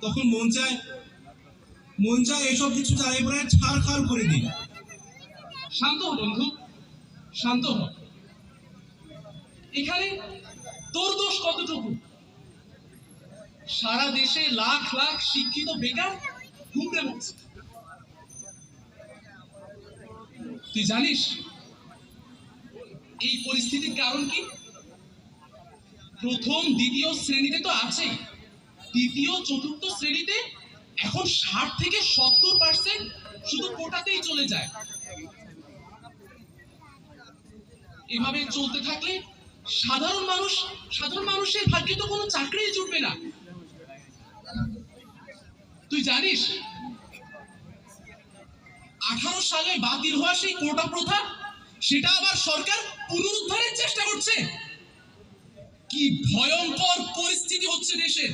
তখন মন চায় এসব কিছু চাই প্রায় ছাড়খাড় করে দিই। শান্ত হ বন্ধু, শান্ত হ। এখানে তোর দোষ কতটুকু? সারা দেশে লাখ লাখ শিক্ষিত বেকার ঘুমড়ে মরছে। তুই জানিস এই পরিস্থিতির কারণ কি? প্রথম দ্বিতীয় শ্রেণীতে তো আছেই, তৃতীয় চতুর্থ শ্রেণীতে এখন 60 থেকে 70% শুধু কোটাতেই চলে যায়। এভাবে চলতে থাকলে সাধারণ মানুষের ভাগ্যে তো কোনো চাকরিই জুটবে না। তুই জানিস 18 সালে বাতিল হওয়া সেই কোটা প্রথা, সেটা আবার সরকার পুনরুদ্ধারের চেষ্টা করছে। কি ভয়ঙ্কর পরিস্থিতি হচ্ছে দেশের।